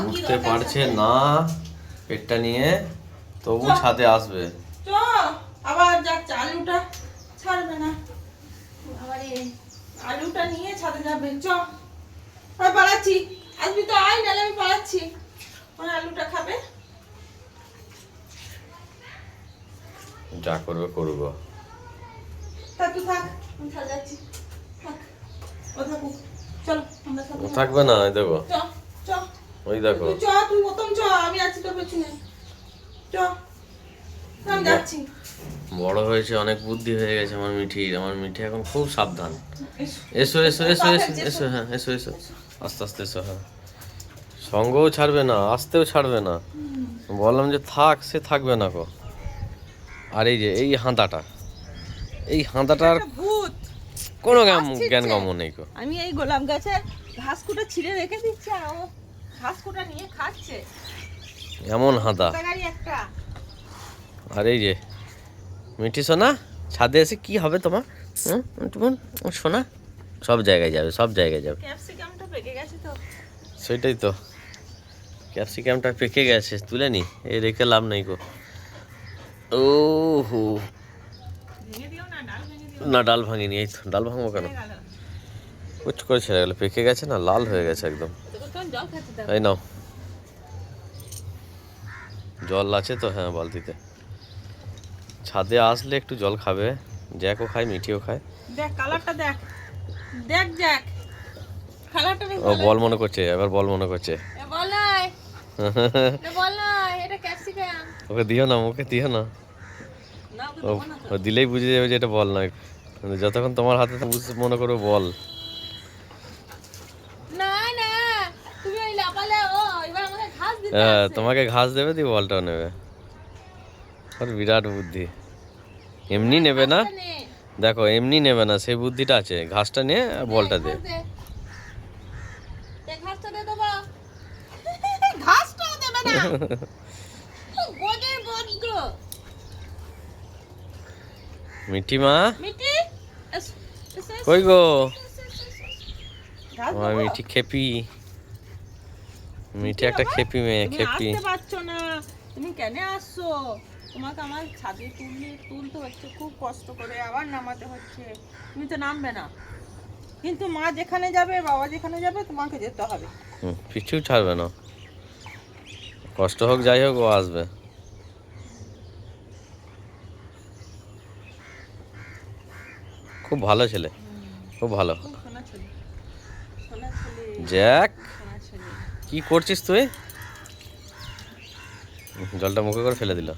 উঠতে পারছে না পেটটা নিয়ে, তবু ছাদে আসবে। আবার যাচ্ছে, আলুটা ছাড়বে না, আবার আলুটা নিয়ে ছাদে যাবে। পালাচ্ছি, আসবি তো আয়, নাহলে আমি পালাচ্ছি। ওরা আলুটা খাবে, যা করবে করবো। থাক তুই থাক, আমি ছাদে যাচ্ছি, থাক ও থাকুক। চলো আমরা সাথে থাকবে না, ওই দেখো চ ওই দেখো। তুই প্রথম আমি আছি তোর পেছনে। আমি যাচ্ছি। বড় হয়েছে, অনেক বুদ্ধি হয়ে গেছে আমার মিঠির। আমার মিঠি এখন খুব সাবধান। এসো এসো এসো এসো এসো, হ্যাঁ এসো এসো, আস্তে আস্তে এসো। হ্যাঁ, সঙ্গও ছাড়বে না, আসতেও ছাড়বে না। বললাম যে থাক, সে থাকবে না গো। আর এই যে এই হাঁদাটা, এই হাঁদাটার ভূত কোনো জ্ঞান গম্য নেই গো। আমি এই গোলাপ গাছে ঘাস কুটা ছিঁড়ে রেখে দিচ্ছি, আর ও ঘাস কুটা নিয়ে খাচ্ছে। এমন হাঁদা। একটা আর এই যে মিঠি সোনা, ছাদে এসে কি হবে তোমার? তোমার সোনা সব জায়গায় যাবে, সব জায়গায় যাবে। ক্যাপসিকামটা পেকে গেছে তো। সেটাই তো, ক্যাপসিকামটা পেকে গেছে, তুলে নি, এই রেখে লাভ নেই গো। ও হো, ভেঙে দিও না, ডাল ভেঙে দিও না ডাল ভাঙিনি। এই তো ডাল ভাঙবো কেন? কুচ করে ছেড়ে গেল, পেকে গেছে না, লাল হয়ে গেছে একদম। জল খাচ্ছে তো। এই নাও, জল আছে তো? হ্যাঁ বালতিতে। ছাদে আসলে একটু জল খাবে, জ্যাকও খায়, মিঠিও খায়। দেখ কালারটা, দেখ দেখ জ্যাক, কালারটা দেখ। ও বল মনে করছে, এবার বল মনে করছে। বল নাই, বল নাই, এটা ক্যাপসিকাম। ওকে দিও না, ওকে দিও না। না ওকে ও দেবো না তো। ও দিলেই বুঝে যাবে যে এটা বল নয়। যতক্ষণ তোমার হাতে মনে করো বল। না না, তুমি ওই লাপালে, ও এবার আমাকে ঘাস দিতে হ্যাঁ, আসছে। তোমাকে ঘাস দেবে, দিয়ে বলটাও নেবে। আর বিরাট বুদ্ধি। এমনি নেবে না, ঘাসটা নে। দেখো এমনি নেবে না, সেই বুদ্ধিটা আছে। ঘাসটা নিয়ে বলটা দে। ঘাসটা দে দেবো। ঘাসটাও দেবে না। গোজের বদ্ধ। মিঠি মা মিটি, কই গো? ঘাস আমার দেবো? মিঠি খেপি, মিঠি একটা খেপি মেয়ে, তুমি খেপি। আসতে পারছো না, তুমি কেন আসছো? তোমাকে আমার ছাদে তুলতে হচ্ছে, খুব কষ্ট করে আবার নামাতে হচ্ছে। তুমি তো নামবে না, কিন্তু মা যেখানে যাবে, বাবা যেখানে যাবে, তোমাকে যেতে হবে। পিছু ছাড়বে না, কষ্ট হোক যাই হোক ও আসবে। খুব ভালো ছেলে, খুব ভালো। খুব সোনা ছেলে, সোনা ছেলে, জ্যাক সোনা ছেলে। কি করছিস তুই? জলটা মুখে করে ফেলে দিল।